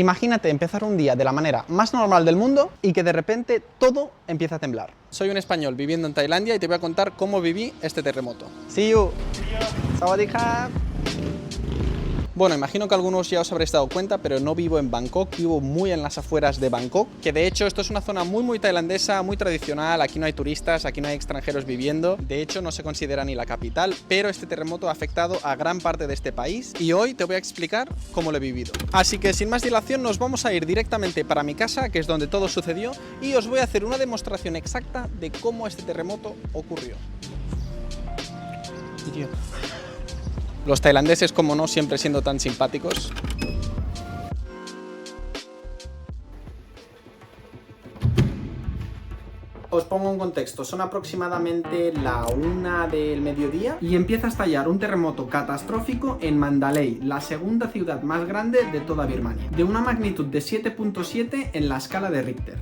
Imagínate empezar un día de la manera más normal del mundo y que de repente todo empieza a temblar. Soy un español viviendo en Tailandia y te voy a contar cómo viví este terremoto. See you. Sawadee krap. Bueno, imagino que algunos ya os habréis dado cuenta, pero no vivo en Bangkok, vivo muy en las afueras de Bangkok, que de hecho esto es una zona muy tailandesa, muy tradicional, aquí no hay turistas, aquí no hay extranjeros viviendo, de hecho no se considera ni la capital, pero este terremoto ha afectado a gran parte de este país y hoy te voy a explicar cómo lo he vivido. Así que sin más dilación nos vamos a ir directamente para mi casa, que es donde todo sucedió, y os voy a hacer una demostración exacta de cómo este terremoto ocurrió. Los tailandeses, como no, siempre siendo tan simpáticos. Os pongo un contexto, son aproximadamente la 1 del mediodía y empieza a estallar un terremoto catastrófico en Mandalay, la segunda ciudad más grande de toda Birmania, de una magnitud de 7.7 en la escala de Richter.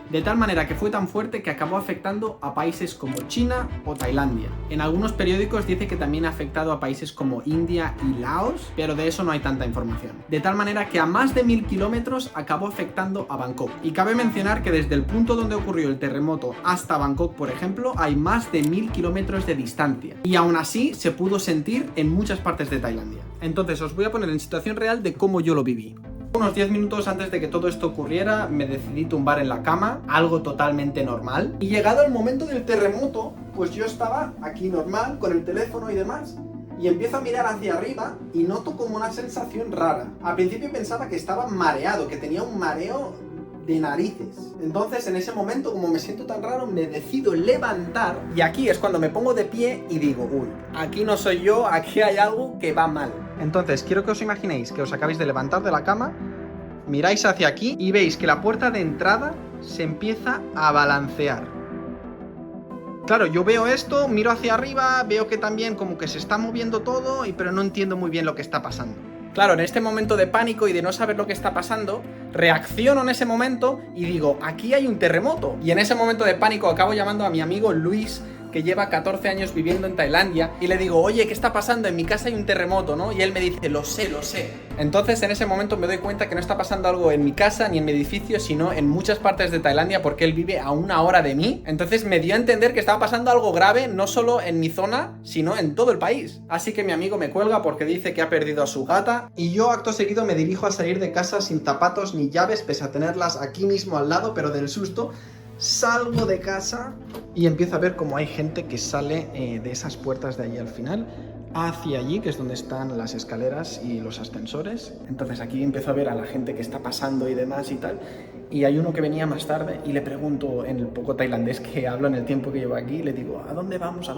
De tal manera que fue tan fuerte que acabó afectando a países como China o Tailandia. En algunos periódicos dice que también ha afectado a países como India y Laos, pero de eso no hay tanta información. De tal manera que a más de 1000 kilómetros acabó afectando a Bangkok. Y cabe mencionar que desde el punto donde ocurrió el terremoto hasta Bangkok, por ejemplo, hay más de 1000 kilómetros de distancia. Y aún así se pudo sentir en muchas partes de Tailandia. Entonces os voy a poner en situación real de cómo yo lo viví. Unos 10 minutos antes de que todo esto ocurriera, me decidí tumbar en la cama, algo totalmente normal. Y llegado el momento del terremoto, pues yo estaba aquí normal, con el teléfono y demás, y empiezo a mirar hacia arriba y noto como una sensación rara. Al principio pensaba que estaba mareado, que tenía un mareo de narices. Entonces en ese momento, como me siento tan raro, me decido levantar y aquí es cuando me pongo de pie y digo, uy, aquí no soy yo, aquí hay algo que va mal. Entonces quiero que os imaginéis que os acabáis de levantar de la cama, miráis hacia aquí y veis que la puerta de entrada se empieza a balancear. Claro, yo veo esto, miro hacia arriba, veo que también como que se está moviendo todo, pero no entiendo muy bien lo que está pasando. Claro, en este momento de pánico y de no saber lo que está pasando, reacciono en ese momento y digo, aquí hay un terremoto. Y en ese momento de pánico acabo llamando a mi amigo Luis, que lleva 14 años viviendo en Tailandia, y le digo, oye, ¿qué está pasando? En mi casa hay un terremoto, ¿no? Y él me dice, lo sé. Entonces en ese momento me doy cuenta que no está pasando algo en mi casa ni en mi edificio, sino en muchas partes de Tailandia, porque él vive a 1 hora de mí. Entonces me dio a entender que estaba pasando algo grave, no solo en mi zona, sino en todo el país. Así que mi amigo me cuelga porque dice que ha perdido a su gata, y yo acto seguido me dirijo a salir de casa sin zapatos ni llaves, pese a tenerlas aquí mismo al lado, pero del susto salgo de casa y empiezo a ver cómo hay gente que sale de esas puertas de allí al final hacia allí, que es donde están las escaleras y los ascensores. Entonces aquí empiezo a ver a la gente que está pasando y demás y tal, y hay uno que venía más tarde y le pregunto en el poco tailandés que hablo en el tiempo que llevo aquí, le digo, ¿a dónde vamos?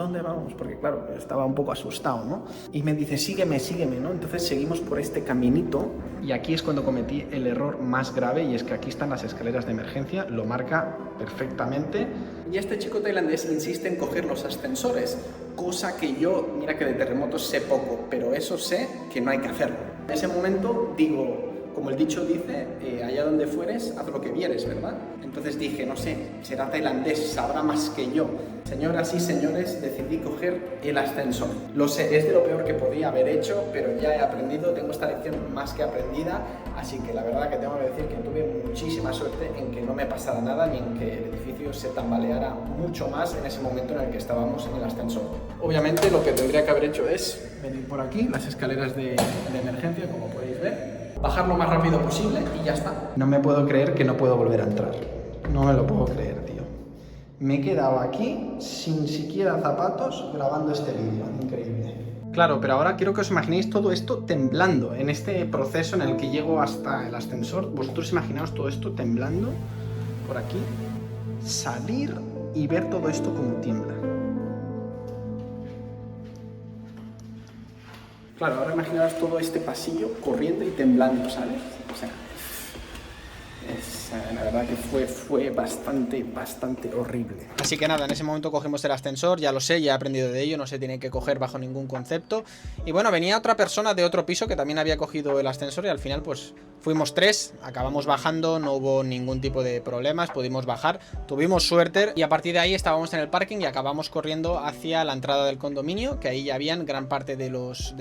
Porque claro, estaba un poco asustado, ¿no? Y me dice, sígueme, ¿no? Entonces seguimos por este caminito y aquí es cuando cometí el error más grave, y es que aquí están las escaleras de emergencia, lo marca perfectamente, y este chico tailandés insiste en coger los ascensores, cosa que yo, mira que de terremotos sé poco, pero eso sé que no hay que hacerlo. En ese momento digo, como el dicho dice, allá donde fueres, haz lo que vieres, ¿verdad? Entonces dije, no sé, será tailandés, sabrá más que yo. Señoras y señores, decidí coger el ascensor. Lo sé, es de lo peor que podía haber hecho, pero ya he aprendido, tengo esta lección más que aprendida, así que la verdad que tengo que decir que tuve muchísima suerte en que no me pasara nada, ni en que el edificio se tambaleara mucho más en ese momento en el que estábamos en el ascensor. Obviamente lo que tendría que haber hecho es venir por aquí, las escaleras de emergencia, como podéis ver, bajar lo más rápido posible y ya está. No me puedo creer que no puedo volver a entrar. No me lo puedo creer, tío. Me he quedado aquí sin siquiera zapatos grabando este vídeo. Increíble. Claro, pero ahora quiero que os imaginéis todo esto temblando. En este proceso en el que llego hasta el ascensor, vosotros imaginaos todo esto temblando por aquí, salir y ver todo esto como tiembla. Claro, ahora imaginaos todo este pasillo corriendo y temblando, ¿sabes? O sea, La verdad que fue bastante horrible. Así que nada, en ese momento cogimos el ascensor, ya lo sé, ya he aprendido de ello, no se tiene que coger bajo ningún concepto. Y bueno, venía otra persona de otro piso que también había cogido el ascensor y al final pues fuimos 3, acabamos bajando, no hubo ningún tipo de problemas, pudimos bajar, tuvimos suerte y a partir de ahí estábamos en el parking y acabamos corriendo hacia la entrada del condominio, que ahí ya habían gran parte de los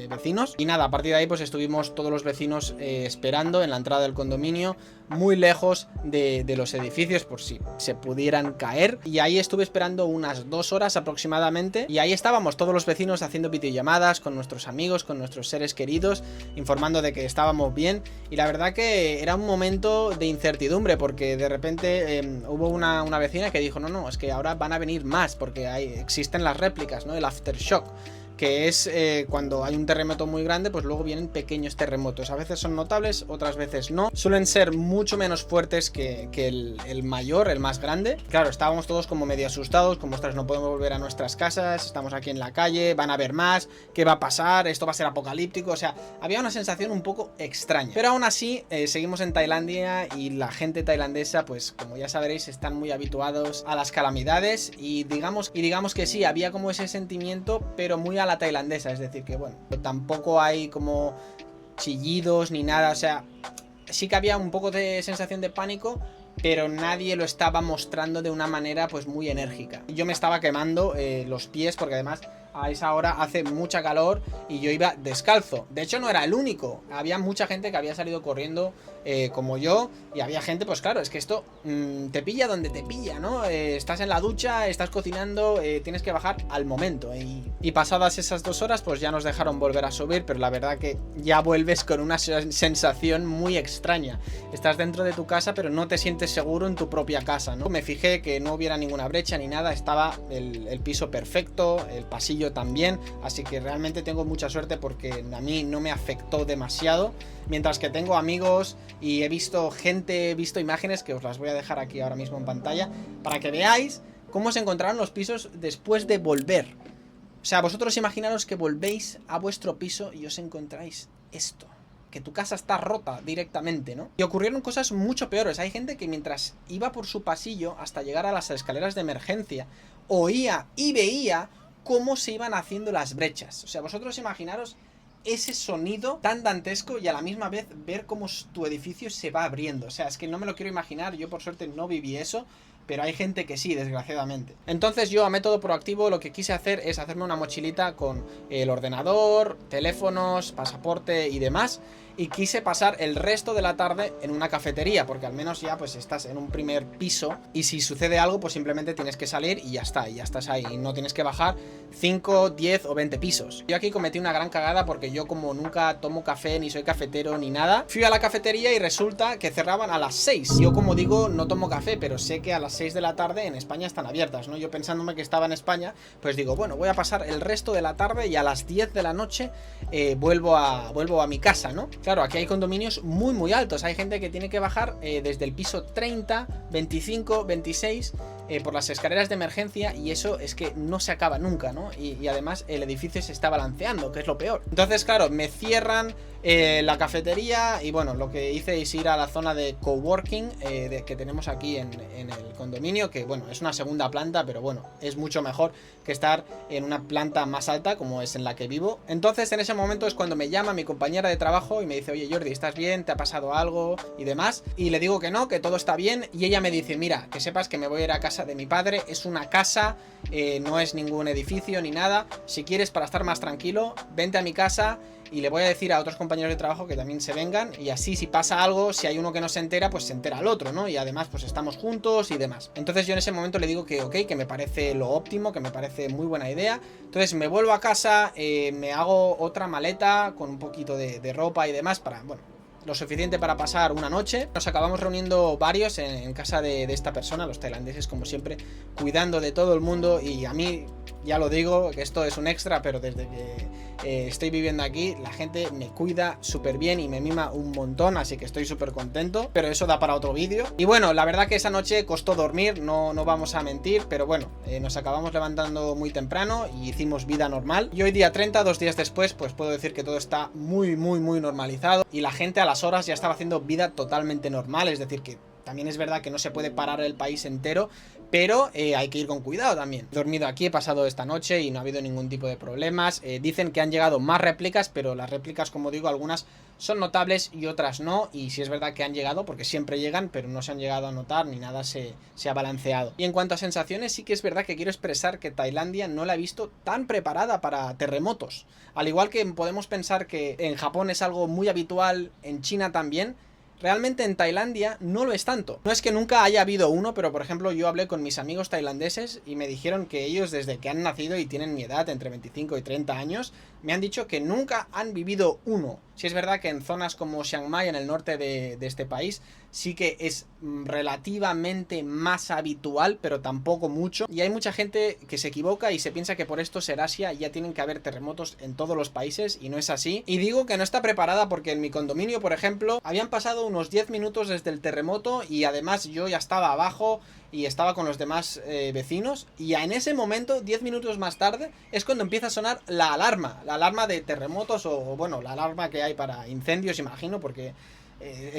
vecinos. Y nada, a partir de ahí pues estuvimos todos los vecinos esperando en la entrada del condominio, muy lejos de los edificios por si se pudieran caer. Y ahí estuve esperando unas 2 horas aproximadamente y ahí estábamos todos los vecinos haciendo videollamadas con nuestros amigos, con nuestros seres queridos, informando de que estábamos bien. Y la verdad que era un momento de incertidumbre porque de repente hubo una vecina que dijo no, es que ahora van a venir más porque existen las réplicas, ¿no? El aftershock, que es cuando hay un terremoto muy grande, pues luego vienen pequeños terremotos. A veces son notables, otras veces no. Suelen ser mucho menos fuertes que el mayor, el más grande. Claro, estábamos todos como medio asustados, como ostras, no podemos volver a nuestras casas, estamos aquí en la calle, van a haber más, ¿qué va a pasar? Esto va a ser apocalíptico, o sea, había una sensación un poco extraña. Pero aún así, seguimos en Tailandia y la gente tailandesa, pues como ya sabréis, están muy habituados a las calamidades y digamos que sí, había como ese sentimiento, pero muy a la tailandesa, es decir, que bueno, tampoco hay como chillidos ni nada, o sea, sí que había un poco de sensación de pánico, pero nadie lo estaba mostrando de una manera pues muy enérgica. Yo me estaba quemando los pies porque además a esa hora hace mucha calor y yo iba descalzo. De hecho no era el único, había mucha gente que había salido corriendo como yo y había gente, pues claro, es que esto te pilla donde te pilla, ¿no? Estás en la ducha, estás cocinando, tienes que bajar al momento y pasadas esas 2 horas pues ya nos dejaron volver a subir, pero la verdad que ya vuelves con una sensación muy extraña. Estás dentro de tu casa pero no te sientes seguro en tu propia casa, ¿no? Me fijé que no hubiera ninguna brecha ni nada, estaba el piso perfecto, el pasillo también, así que realmente tengo mucha suerte porque a mí no me afectó demasiado, mientras que tengo amigos y he visto gente, he visto imágenes que os las voy a dejar aquí ahora mismo en pantalla para que veáis cómo se encontraron los pisos después de volver. O sea, vosotros imaginaros que volvéis a vuestro piso y os encontráis esto, que tu casa está rota directamente, ¿no? Y ocurrieron cosas mucho peores. Hay gente que mientras iba por su pasillo hasta llegar a las escaleras de emergencia, oía y veía cómo se iban haciendo las brechas. O sea, vosotros imaginaros ese sonido tan dantesco y a la misma vez ver cómo tu edificio se va abriendo. O sea, es que no me lo quiero imaginar. Yo por suerte no viví eso, pero hay gente que sí, desgraciadamente. Entonces yo a método proactivo lo que quise hacer es hacerme una mochilita con el ordenador, teléfonos, pasaporte y demás. Y quise pasar el resto de la tarde en una cafetería, porque al menos ya pues estás en un primer piso y si sucede algo pues simplemente tienes que salir y ya está, y ya estás ahí, y no tienes que bajar 5, 10 o 20 pisos. Yo aquí cometí una gran cagada porque yo como nunca tomo café, ni soy cafetero, ni nada, fui a la cafetería y resulta que cerraban a las 6. Yo como digo, no tomo café, pero sé que a las 6 de la tarde en España están abiertas, ¿no? Yo pensándome que estaba en España, pues digo, bueno, voy a pasar el resto de la tarde y a las 10 de la noche vuelvo a mi casa, ¿no? Claro, aquí hay condominios muy muy altos, hay gente que tiene que bajar desde el piso 30, 25, 26 por las escaleras de emergencia y eso es que no se acaba nunca, ¿no? Y además el edificio se está balanceando, que es lo peor. Entonces, claro, me cierran la cafetería y bueno, lo que hice es ir a la zona de coworking que tenemos aquí en el condominio, que bueno, es una segunda planta, pero bueno, es mucho mejor que estar en una planta más alta como es en la que vivo. Entonces en ese momento es cuando me llama mi compañera de trabajo y me dice, oye Jordi, ¿estás bien? ¿Te ha pasado algo? Y demás. Y le digo que no, que todo está bien y ella me dice, mira, que sepas que me voy a ir a casa de mi padre, es una casa, no es ningún edificio ni nada, si quieres para estar más tranquilo, vente a mi casa y le voy a decir a otros compañeros de trabajo que también se vengan y así si pasa algo, si hay uno que no se entera, pues se entera al otro, ¿no? Y además pues estamos juntos y demás. Entonces yo en ese momento le digo que ok, que me parece lo óptimo, que me parece muy buena idea. Entonces me vuelvo a casa, me hago otra maleta con un poquito de ropa y demás para, bueno, lo suficiente para pasar una noche. Nos acabamos reuniendo varios en casa de esta persona, los tailandeses como siempre, cuidando de todo el mundo y a mí, ya lo digo, que esto es un extra, pero desde que estoy viviendo aquí, la gente me cuida súper bien y me mima un montón, así que estoy súper contento, pero eso da para otro vídeo. Y bueno, la verdad que esa noche costó dormir, no vamos a mentir, pero bueno, nos acabamos levantando muy temprano y hicimos vida normal. Y hoy día 30, 2 días después, pues puedo decir que todo está muy normalizado y la gente a las horas ya estaba haciendo vida totalmente normal, es decir que también es verdad que no se puede parar el país entero, pero hay que ir con cuidado también. He dormido aquí, he pasado esta noche y no ha habido ningún tipo de problemas. Dicen que han llegado más réplicas, pero las réplicas, como digo, algunas son notables y otras no, y sí es verdad que han llegado, porque siempre llegan, pero no se han llegado a notar ni nada se ha balanceado. Y en cuanto a sensaciones, sí que es verdad que quiero expresar que Tailandia no la he visto tan preparada para terremotos. Al igual que podemos pensar que en Japón es algo muy habitual, en China también, realmente en Tailandia no lo es tanto. No es que nunca haya habido uno, pero por ejemplo yo hablé con mis amigos tailandeses y me dijeron que ellos desde que han nacido y tienen mi edad, entre 25 y 30 años, me han dicho que nunca han vivido uno. Sí es verdad que en zonas como Chiang Mai, en el norte de este país, sí que es relativamente más habitual, pero tampoco mucho. Y hay mucha gente que se equivoca y se piensa que por esto ser Asia ya tienen que haber terremotos en todos los países, y no es así. Y digo que no está preparada porque en mi condominio, por ejemplo, habían pasado unos 10 minutos desde el terremoto y además yo ya estaba abajo y estaba con los demás vecinos, y en ese momento, 10 minutos más tarde, es cuando empieza a sonar la alarma de terremotos, o bueno, la alarma que hay para incendios, imagino, porque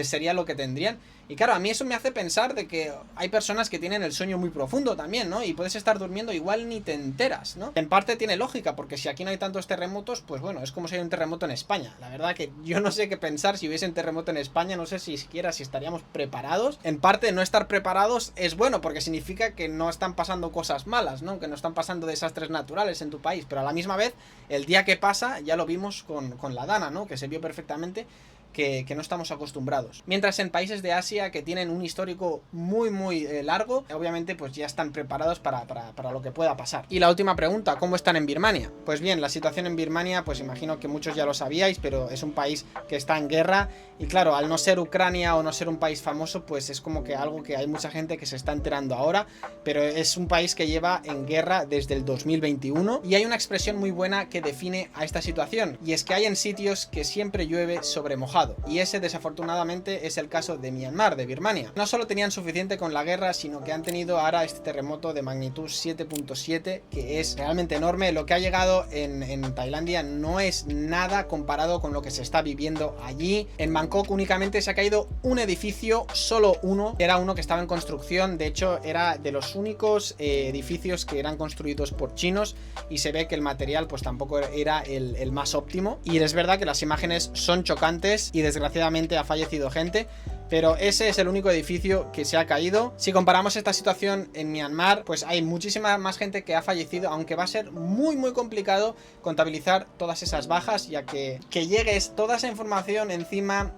sería lo que tendrían. Y claro, a mí eso me hace pensar de que hay personas que tienen el sueño muy profundo también, ¿no? Y puedes estar durmiendo igual ni te enteras, ¿no? En parte tiene lógica, porque si aquí no hay tantos terremotos, pues bueno, es como si hay un terremoto en España. La verdad que yo no sé qué pensar si hubiese un terremoto en España, no sé si siquiera si estaríamos preparados. En parte no estar preparados es bueno, porque significa que no están pasando cosas malas, ¿no? Que no están pasando desastres naturales en tu país, pero a la misma vez, el día que pasa, ya lo vimos con la Dana, ¿no? Que se vio perfectamente que no estamos acostumbrados. Mientras en países de Asia que tienen un histórico muy largo, obviamente pues ya están preparados para lo que pueda pasar. Y la última pregunta, ¿cómo están en Birmania? Pues bien, la situación en Birmania, pues imagino que muchos ya lo sabíais, pero es un país que está en guerra, y claro, al no ser Ucrania o no ser un país famoso, pues es como que algo que hay mucha gente que se está enterando ahora, pero es un país que lleva en guerra desde el 2021, y hay una expresión muy buena que define a esta situación, y es que hay en sitios que siempre llueve sobre mojado. Y ese desafortunadamente es el caso de Myanmar, de Birmania. No solo tenían suficiente con la guerra, sino que han tenido ahora este terremoto de magnitud 7.7, que es realmente enorme. Lo que ha llegado en Tailandia no es nada comparado con lo que se está viviendo allí. En Bangkok únicamente se ha caído un edificio, solo uno, era uno que estaba en construcción. De hecho era de los únicos edificios que eran construidos por chinos, y se ve que el material pues tampoco era el más óptimo. Y es verdad que las imágenes son chocantes y desgraciadamente ha fallecido gente, pero ese es el único edificio que se ha caído. Si comparamos esta situación en Myanmar, pues hay muchísima más gente que ha fallecido, aunque va a ser muy complicado contabilizar todas esas bajas, ya que llegues toda esa información encima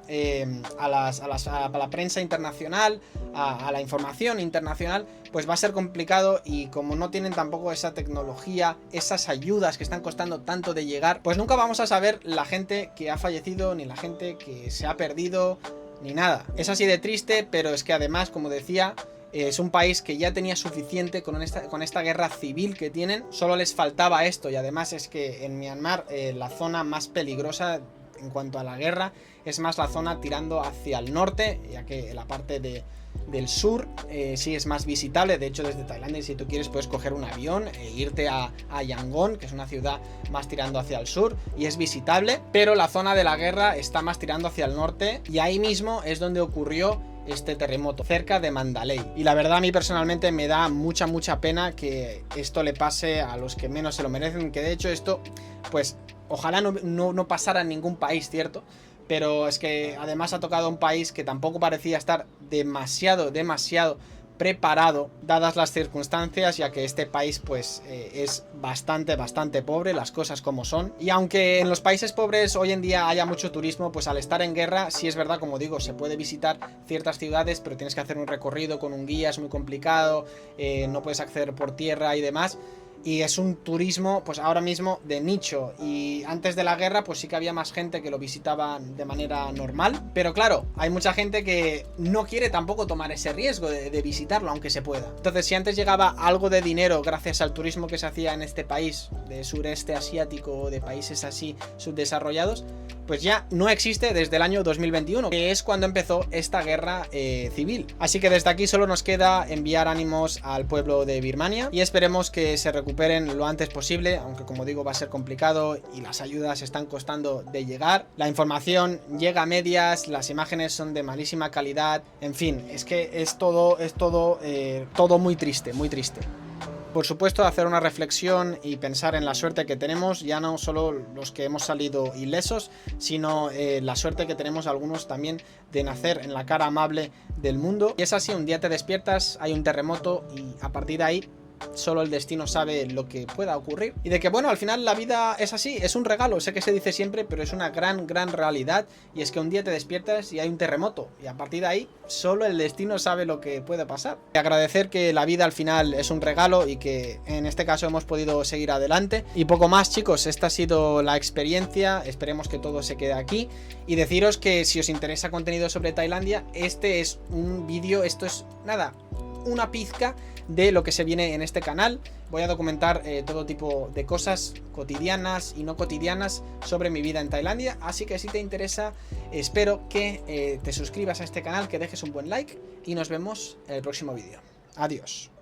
a la prensa internacional, a la información internacional, pues va a ser complicado. Y como no tienen tampoco esa tecnología, esas ayudas que están costando tanto de llegar, pues nunca vamos a saber la gente que ha fallecido, ni la gente que se ha perdido, ni nada. Es así de triste, pero es que además, como decía, es un país que ya tenía suficiente con esta guerra civil que tienen. Solo les faltaba esto, y además es que en Myanmar la zona más peligrosa en cuanto a la guerra es más la zona tirando hacia el norte, ya que la parte del sur sí es más visitable. De hecho, desde Tailandia, si tú quieres, puedes coger un avión e irte a Yangon, que es una ciudad más tirando hacia el sur, y es visitable, pero la zona de la guerra está más tirando hacia el norte, y ahí mismo es donde ocurrió este terremoto, cerca de Mandalay. Y la verdad, a mí personalmente me da mucha pena que esto le pase a los que menos se lo merecen, que de hecho esto, pues ojalá no pasara en ningún país, ¿cierto? Pero es que además ha tocado un país que tampoco parecía estar demasiado preparado, dadas las circunstancias, ya que este país pues es bastante pobre, las cosas como son. Y aunque en los países pobres hoy en día haya mucho turismo, pues al estar en guerra, sí es verdad, como digo, se puede visitar ciertas ciudades, pero tienes que hacer un recorrido con un guía, es muy complicado, no puedes acceder por tierra y demás. Y es un turismo, pues ahora mismo de nicho, y antes de la guerra pues sí que había más gente que lo visitaba de manera normal, pero claro, hay mucha gente que no quiere tampoco tomar ese riesgo de visitarlo, aunque se pueda. Entonces, si antes llegaba algo de dinero gracias al turismo que se hacía en este país de sureste asiático o de países así subdesarrollados, pues ya no existe desde el año 2021, que es cuando empezó esta guerra civil. Así que desde aquí solo nos queda enviar ánimos al pueblo de Birmania, y esperemos que se recupere recuperen lo antes posible, aunque como digo va a ser complicado y las ayudas están costando de llegar. La información llega a medias, las imágenes son de malísima calidad, en fin, es que es todo muy triste, muy triste. Por supuesto, hacer una reflexión y pensar en la suerte que tenemos, ya no solo los que hemos salido ilesos, sino la suerte que tenemos algunos también de nacer en la cara amable del mundo. Y es así, un día te despiertas, hay un terremoto y a partir de ahí solo el destino sabe lo que pueda ocurrir. Y de que bueno, al final la vida es así, es un regalo, sé que se dice siempre, pero es una gran realidad. Y es que un día te despiertas y hay un terremoto y a partir de ahí solo el destino sabe lo que puede pasar. Y agradecer que la vida al final es un regalo y que en este caso hemos podido seguir adelante. Y poco más, chicos, esta ha sido la experiencia, esperemos que todo se quede aquí. Y deciros que si os interesa contenido sobre Tailandia, este es un vídeo, esto es nada, una pizca de lo que se viene en este canal. Voy a documentar todo tipo de cosas cotidianas y no cotidianas sobre mi vida en Tailandia, así que si te interesa, espero que te suscribas a este canal, que dejes un buen like y nos vemos en el próximo vídeo. Adiós.